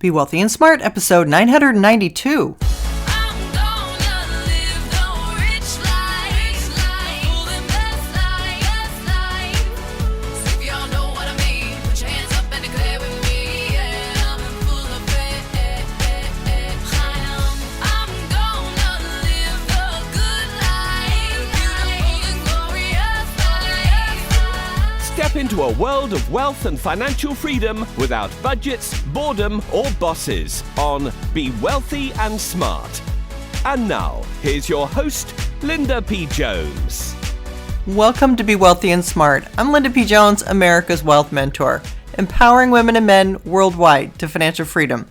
Be Wealthy and Smart, episode 992. Step into a world of wealth and financial freedom without budgets, boredom, or bosses on Be Wealthy and Smart. And now, here's your host, Linda P. Jones. Welcome to Be Wealthy and Smart. I'm Linda P. Jones, America's Wealth Mentor, empowering women and men worldwide to financial freedom.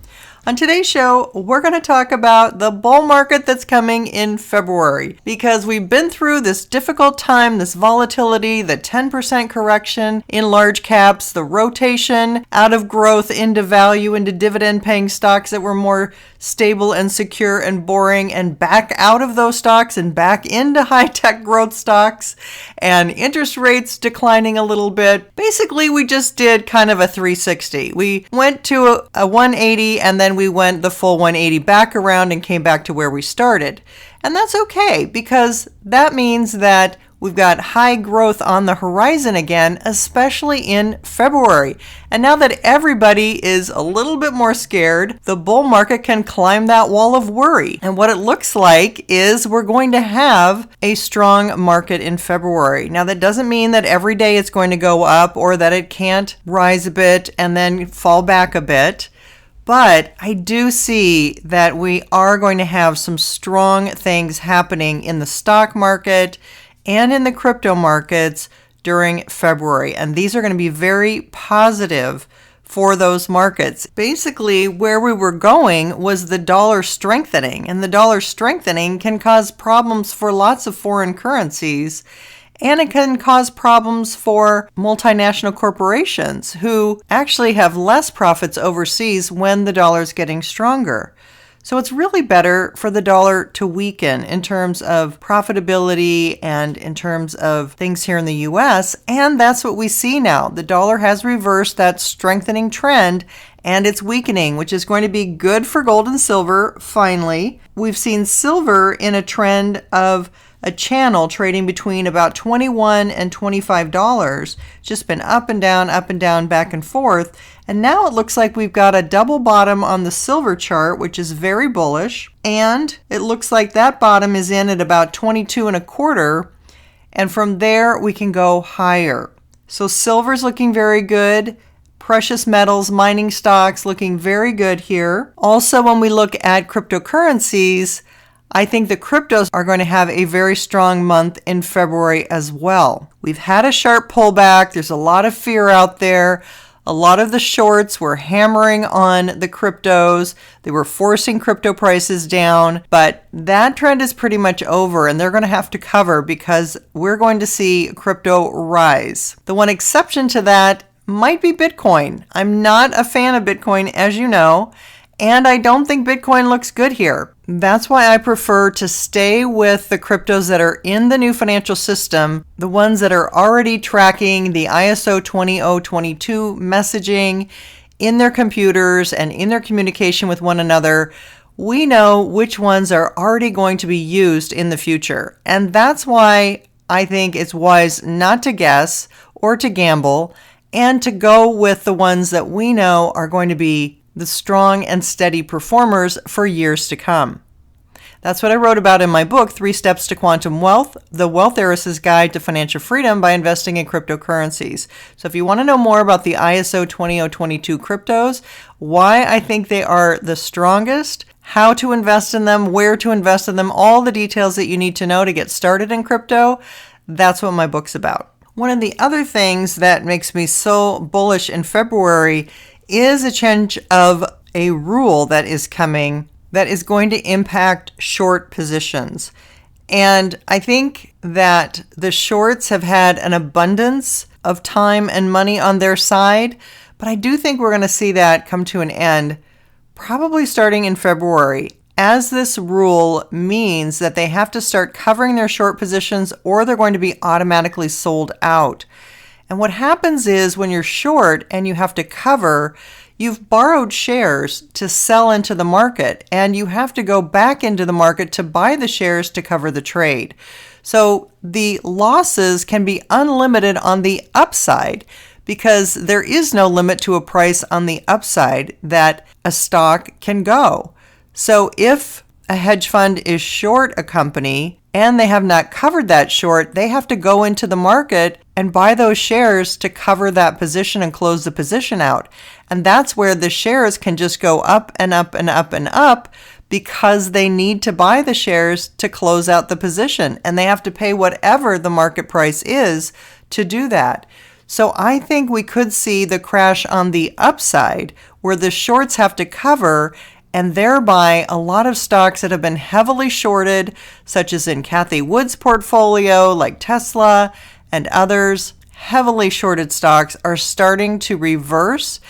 On today's show, we're going to talk about the bull market that's coming in February because we've been through this difficult time, this volatility, the 10% correction in large caps, the rotation out of growth into value, into dividend-paying stocks that were more stable and secure and boring, and back out of those stocks and back into high-tech growth stocks, and interest rates declining a little bit. Basically, we just did kind of a 360. We went to a 180 and then we went the full 180 back around and came back to where we started. And that's okay because that means that we've got high growth on the horizon again, especially in February. And now that everybody is a little bit more scared, the bull market can climb that wall of worry. And what it looks like is we're going to have a strong market in February. Now that doesn't mean that every day it's going to go up or that it can't rise a bit and then fall back a bit. But I do see that we are going to have some strong things happening in the stock market and in the crypto markets during February. And these are going to be very positive for those markets. Basically, where we were going was the dollar strengthening. And the dollar strengthening can cause problems for lots of foreign currencies. And it can cause problems for multinational corporations who actually have less profits overseas when the dollar is getting stronger. So it's really better for the dollar to weaken in terms of profitability and in terms of things here in the U.S. And that's what we see now. The dollar has reversed that strengthening trend and it's weakening, which is going to be good for gold and silver, finally. We've seen silver in a trend of a channel trading between about $21 and $25, just been up and down, back and forth. And now it looks like we've got a double bottom on the silver chart, which is very bullish. And it looks like that bottom is in at about 22 and a quarter. And from there, we can go higher. So silver's looking very good. Precious metals, mining stocks looking very good here. Also, when we look at cryptocurrencies, I think the cryptos are going to have a very strong month in February as well. We've had a sharp pullback. There's a lot of fear out there. A lot of the shorts were hammering on the cryptos. They were forcing crypto prices down, but that trend is pretty much over and they're going to have to cover because we're going to see crypto rise. The one exception to that might be Bitcoin. I'm not a fan of Bitcoin, as you know, and I don't think Bitcoin looks good here. That's why I prefer to stay with the cryptos that are in the new financial system, the ones that are already tracking the ISO 20022 messaging in their computers and in their communication with one another. We know which ones are already going to be used in the future. And that's why I think it's wise not to guess or to gamble and to go with the ones that we know are going to be the strong and steady performers for years to come. That's what I wrote about in my book, 3 Steps to Quantum Wealth, The Wealth Heiress's Guide to Financial Freedom by Investing in Cryptocurrencies. So if you want to know more about the ISO 20022 cryptos, why I think they are the strongest, how to invest in them, where to invest in them, all the details that you need to know to get started in crypto, that's what my book's about. One of the other things that makes me so bullish in February is a change of a rule that is coming that is going to impact short positions. And I think that the shorts have had an abundance of time and money on their side, but I do think we're going to see that come to an end probably starting in February, as this rule means that they have to start covering their short positions or they're going to be automatically sold out. And what happens is when you're short and you have to cover, you've borrowed shares to sell into the market, and you have to go back into the market to buy the shares to cover the trade. So the losses can be unlimited on the upside because there is no limit to a price on the upside that a stock can go. So if a hedge fund is short a company and they have not covered that short, they have to go into the market and buy those shares to cover that position and close the position out. And that's where the shares can just go up and up and up and up because they need to buy the shares to close out the position. And they have to pay whatever the market price is to do that. So I think we could see the crash on the upside where the shorts have to cover, and thereby a lot of stocks that have been heavily shorted, such as in Cathie Wood's portfolio, like Tesla and others, heavily shorted stocks are starting to reverse,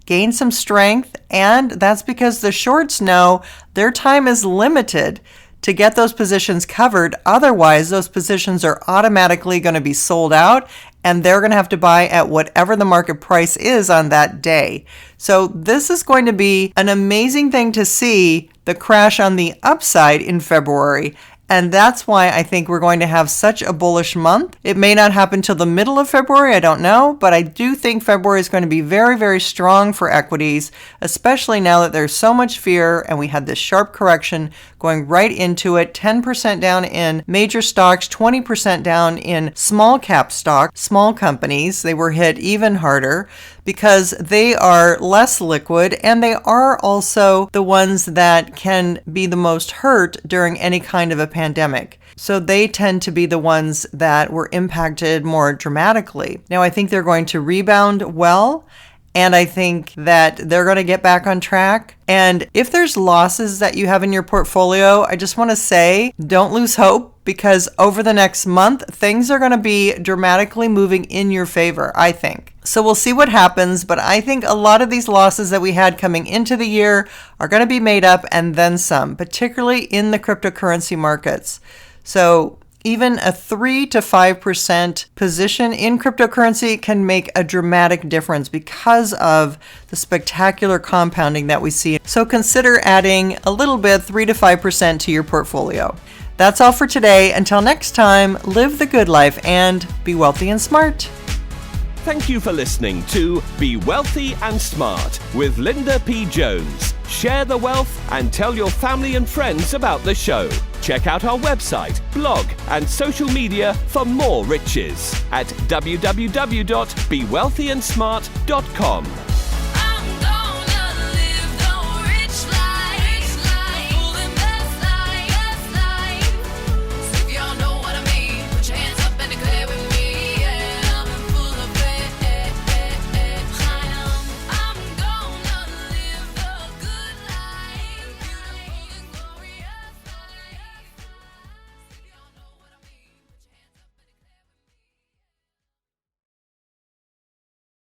gain some strength, and that's because the shorts know their time is limited to get those positions covered. Otherwise, those positions are automatically going to be sold out, and they're going to have to buy at whatever the market price is on that day. So this is going to be an amazing thing to see, the crash on the upside in February. And that's why I think we're going to have such a bullish month. It may not happen till the middle of February, I don't know, but I do think February is going to be very, very strong for equities, especially now that there's so much fear and we had this sharp correction going right into it. 10% down in major stocks, 20% down in small cap stocks, small companies. They were hit even harder because they are less liquid and they are also the ones that can be the most hurt during any kind of a pandemic. So they tend to be the ones that were impacted more dramatically. Now, I think they're going to rebound well, and I think that they're going to get back on track. And if there's losses that you have in your portfolio, I just want to say, don't lose hope, because over the next month, things are going to be dramatically moving in your favor, I think. So we'll see what happens, but I think a lot of these losses that we had coming into the year are going to be made up and then some, particularly in the cryptocurrency markets. So even a 3 to 5% position in cryptocurrency can make a dramatic difference because of the spectacular compounding that we see. So consider adding a little bit, 3 to 5% to your portfolio. That's all for today. Until next time, live the good life and be wealthy and smart. Thank you for listening to Be Wealthy and Smart with Linda P. Jones. Share the wealth and tell your family and friends about the show. Check out our website, blog, and social media for more riches at www.bewealthyandsmart.com.